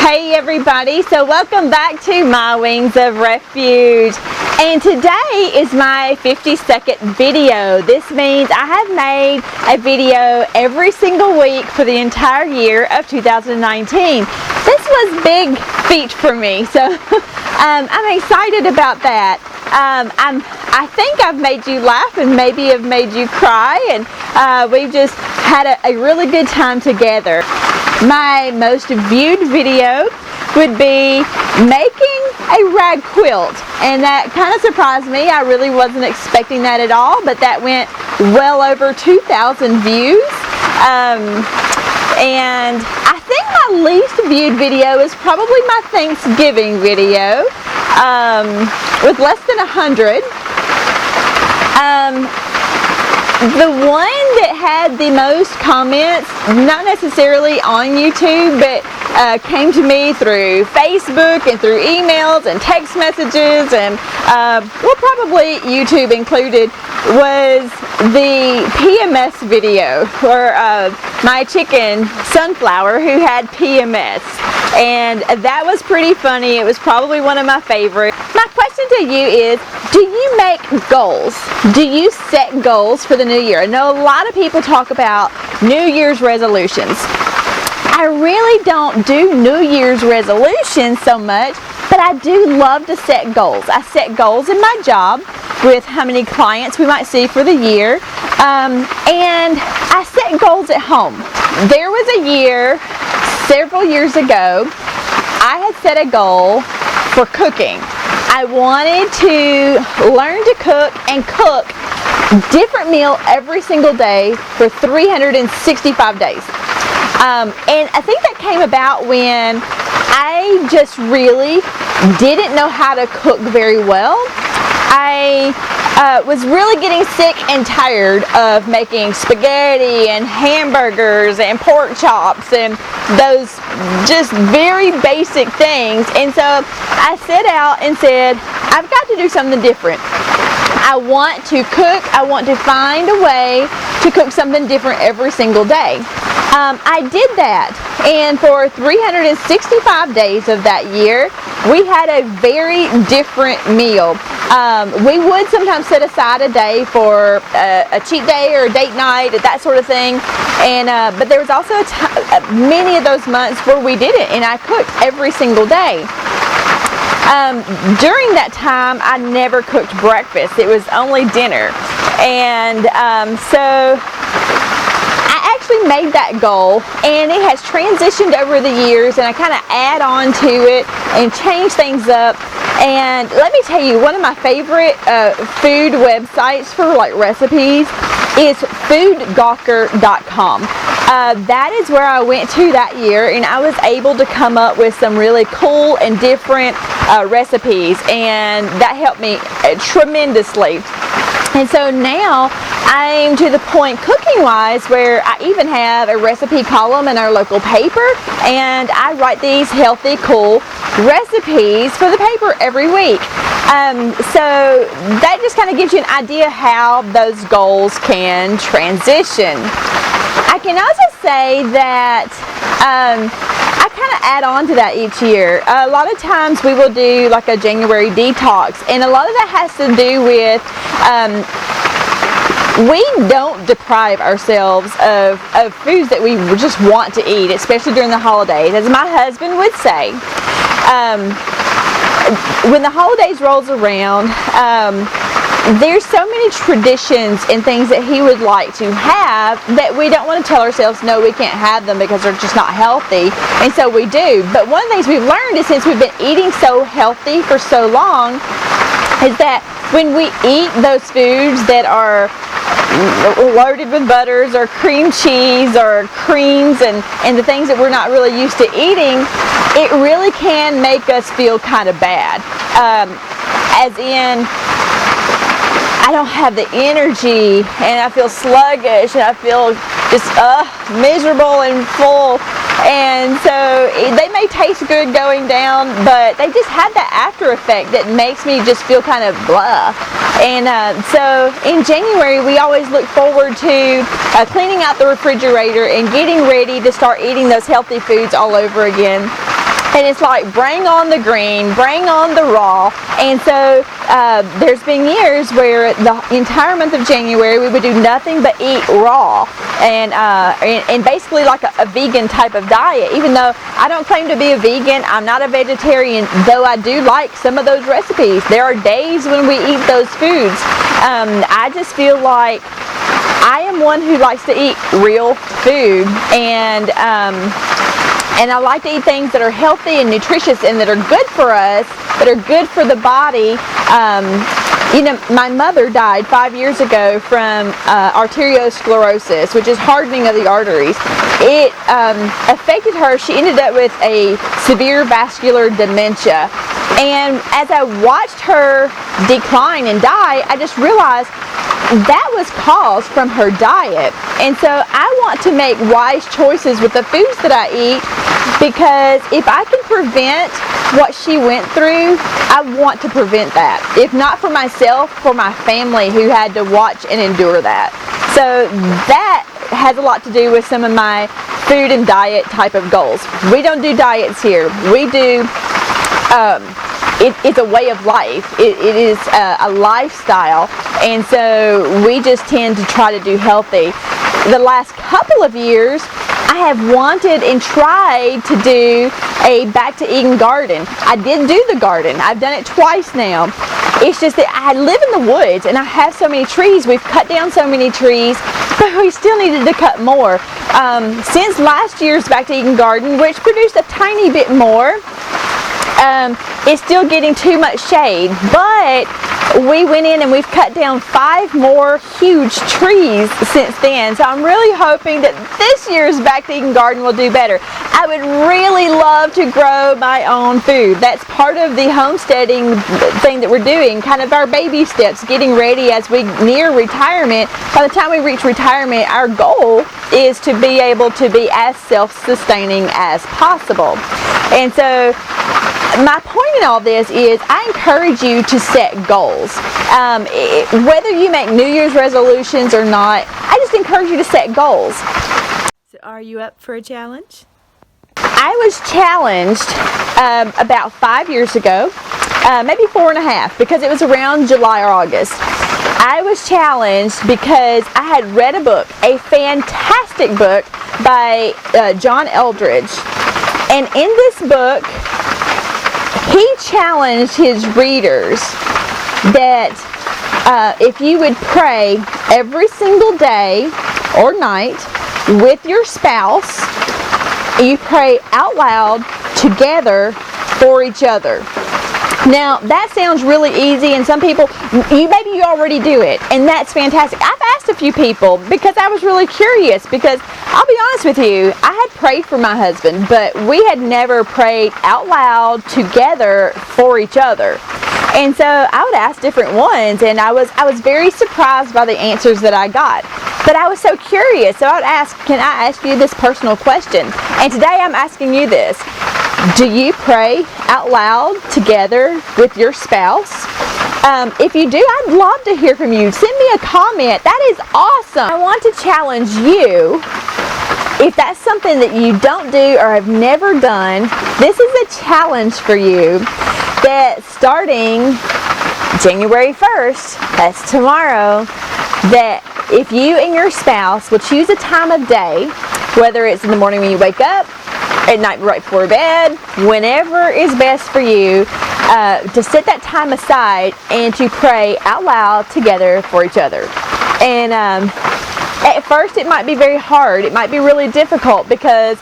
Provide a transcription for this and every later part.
Hey everybody, so welcome back to My Wings of Refuge, and today is my 52nd video. This means I have made a video every single week for the entire year of 2019. This was a big feat for me, so I'm excited about that. I think I've made you laugh and maybe have made you cry, and we've just had a really good time together. My most viewed video would be making a rag quilt, and that kind of surprised me. I really wasn't expecting that at all, but that went well over 2,000 views. And I think my least viewed video is probably my Thanksgiving video, with less than 100. The one that had the most comments, not necessarily on YouTube, but came to me through Facebook and through emails and text messages, and well, probably YouTube included, was the PMS video for my chicken Sunflower, who had PMS, and that was pretty funny. It was probably one of my favorites. My question to you is, do you make goals? Do you set goals for the new year? I know a lot of people talk about New Year's resolutions. I really don't do New Year's resolutions so much, but I do love to set goals. I set goals in my job with how many clients we might see for the year, and I set goals at home. There was a year, several years ago, I had set a goal for cooking. I wanted to learn to cook and cook different meal every single day for 365 days. And I think that came about when I just really didn't know how to cook very well. I was really getting sick and tired of making spaghetti and hamburgers and pork chops and those just very basic things. And so I set out and said, I've got to do something different. I want to cook. I want to find a way to cook something different every single day. I did that, and for 365 days of that year, we had a very different meal. We would sometimes set aside a day for a cheat day or a date night, that sort of thing, and but there was also many of those months where we didn't, and I cooked every single day. During that time, I never cooked breakfast. It was only dinner, and so I actually made that goal, and it has transitioned over the years, and I kind of add on to it and change things up. And let me tell you, one of my favorite food websites for like recipes is foodgawker.com. That is where I went to that year, and I was able to come up with some really cool and different recipes, and that helped me tremendously. And so now I'm to the point cooking-wise where I even have a recipe column in our local paper, and I write these healthy, cool recipes for the paper every week. So that just kind of gives you an idea how those goals can transition. I can also say that I kind of add on to that each year. A lot of times we will do like a January detox, and a lot of that has to do with we don't deprive ourselves of foods that we just want to eat, especially during the holidays. As my husband would say, when the holidays rolls around, there's so many traditions and things that he would like to have that we don't want to tell ourselves, no, we can't have them because they're just not healthy, and so we do. But one of the things we've learned is, since we've been eating so healthy for so long, is that when we eat those foods that are loaded with butters or cream cheese or creams and the things that we're not really used to eating, it really can make us feel kind of bad. As in, I don't have the energy, and I feel sluggish, and I feel just miserable and full. And so they may taste good going down, but they just have that after effect that makes me just feel kind of blah. And so in January, we always look forward to cleaning out the refrigerator and getting ready to start eating those healthy foods all over again. And it's like, bring on the green, bring on the raw. And so there's been years where the entire month of January we would do nothing but eat raw, and basically like a vegan type of diet. Even though I don't claim to be a vegan, I'm not a vegetarian, though I do like some of those recipes. There are days when we eat those foods. I just feel like I am one who likes to eat real food, and I like to eat things that are healthy and nutritious and that are good for us, that are good for the body. You know, my mother died 5 years ago from arteriosclerosis, which is hardening of the arteries. It affected her. She ended up with a severe vascular dementia. And as I watched her decline and die, I just realized that was caused from her diet. And so I want to make wise choices with the foods that I eat, because if I can prevent what she went through, I want to prevent that. If not for myself, for my family who had to watch and endure that. So that has a lot to do with some of my food and diet type of goals. We don't do diets here. We do it's a way of life. It is a lifestyle, and so we just tend to try to do healthy. The last couple of years, I have wanted and tried to do a Back to Eden garden. I did do the garden. I've done it twice now. It's just that I live in the woods and I have so many trees. We've cut down so many trees, but we still needed to cut more. Since last year's Back to Eden garden, which produced a tiny bit more, it's still getting too much shade, but we went in and we've cut down 5 more huge trees since then. So I'm really hoping that this year's Back to Eden garden will do better. I would really love to grow my own food. That's part of the homesteading thing that we're doing, kind of our baby steps, getting ready as we near retirement. By the time we reach retirement, our goal is to be able to be as self-sustaining as possible. And so my point in all this is I encourage you to set goals. Whether you make New Year's resolutions or not, I just encourage you to set goals. So are you up for a challenge? I was challenged about 5 years ago, maybe 4.5, because it was around July or August. I was challenged because I had read a book, a fantastic book by John Eldridge. And in this book, he challenged his readers that if you would pray every single day or night with your spouse, you pray out loud together for each other. Now that sounds really easy, and some people, maybe you already do it, and that's fantastic. I've asked a few people because I was really curious, because I'll be honest with you, I had prayed for my husband, but we had never prayed out loud together for each other. And so I would ask different ones, and I was very surprised by the answers that I got. But I was so curious, so I would ask, can I ask you this personal question? And today I'm asking you this. Do you pray out loud together with your spouse? If you do, I'd love to hear from you. Send me a comment. That is awesome. I want to challenge you. If that's something that you don't do or have never done, this is a challenge for you that starting January 1st, that's tomorrow, that if you and your spouse will choose a time of day, whether it's in the morning when you wake up, at night right before bed, whenever is best for you, to set that time aside and to pray out loud together for each other. And at first it might be very hard. It might be really difficult because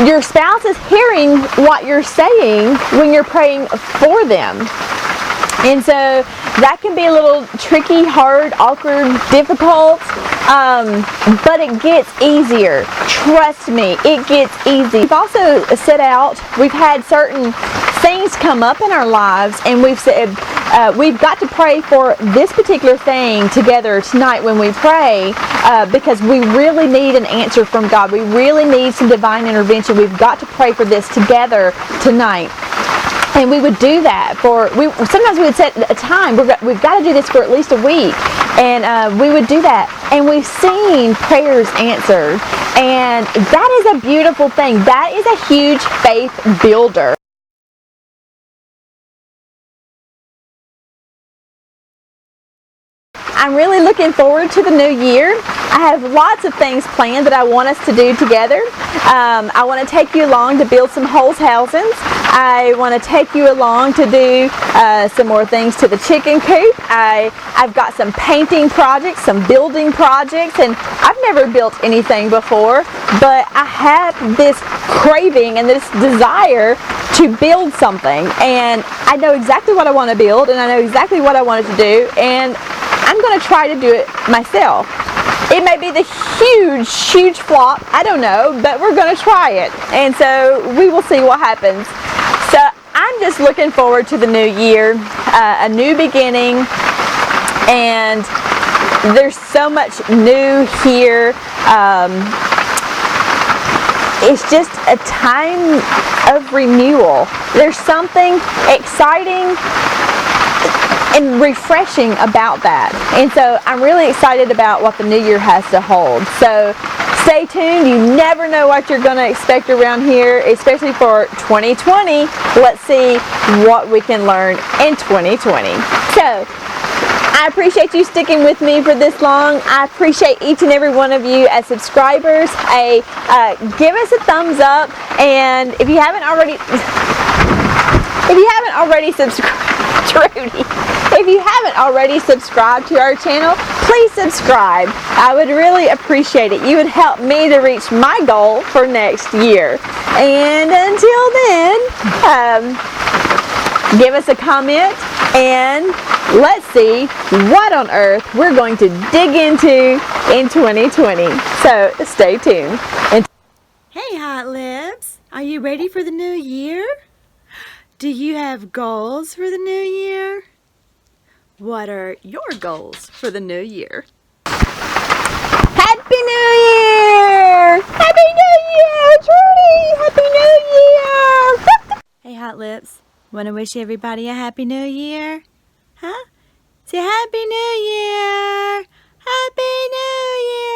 your spouse is hearing what you're saying when you're praying for them. And so that can be a little tricky, hard, awkward, difficult, but it gets easier. Trust me, it gets easy. We've also set out, we've had certain things come up in our lives, and we've said we've got to pray for this particular thing together tonight when we pray, because we really need an answer from God. We really need some divine intervention. We've got to pray for this together tonight. And we would do that sometimes we would set a time, we've got to do this for at least a week, and we would do that. and we've seen prayers answered. And that is a beautiful thing. That is a huge faith builder. I'm really looking forward to the new year. I have lots of things planned that I want us to do together. I want to take you along to build some holes housings. I want to take you along to do some more things to the chicken coop. I've got some painting projects, some building projects, and I've never built anything before, but I have this craving and this desire to build something, and I know exactly what I want to build, and I know exactly what I wanted to do, and I'm going to try to do it myself. It may be the huge flop, I don't know, but we're going to try it. And so we will see what happens. So I'm just looking forward to the new year, a new beginning, and there's so much new here. It's just a time of renewal. There's something exciting and refreshing about that. And so I'm really excited about what the new year has to hold. So stay tuned. You never know what you're going to expect around here, especially for 2020. Let's see what we can learn in 2020. So I appreciate you sticking with me for this long. I appreciate each and every one of you as subscribers. Give us a thumbs up, and if you haven't already subscribed, Trudy, if you haven't already subscribed to our channel, please subscribe. I would really appreciate it. You would help me to reach my goal for next year. And until then, give us a comment, and let's see what on earth we're going to dig into in 2020. So stay tuned. Hey, Hot Lips. Are you ready for the new year? Do you have goals for the new year? What are your goals for the new year? Happy New Year! Happy New Year, Trudy! Happy New Year! Hey, Hot Lips. Want to wish everybody a Happy New Year? Huh? Say Happy New Year! Happy New Year!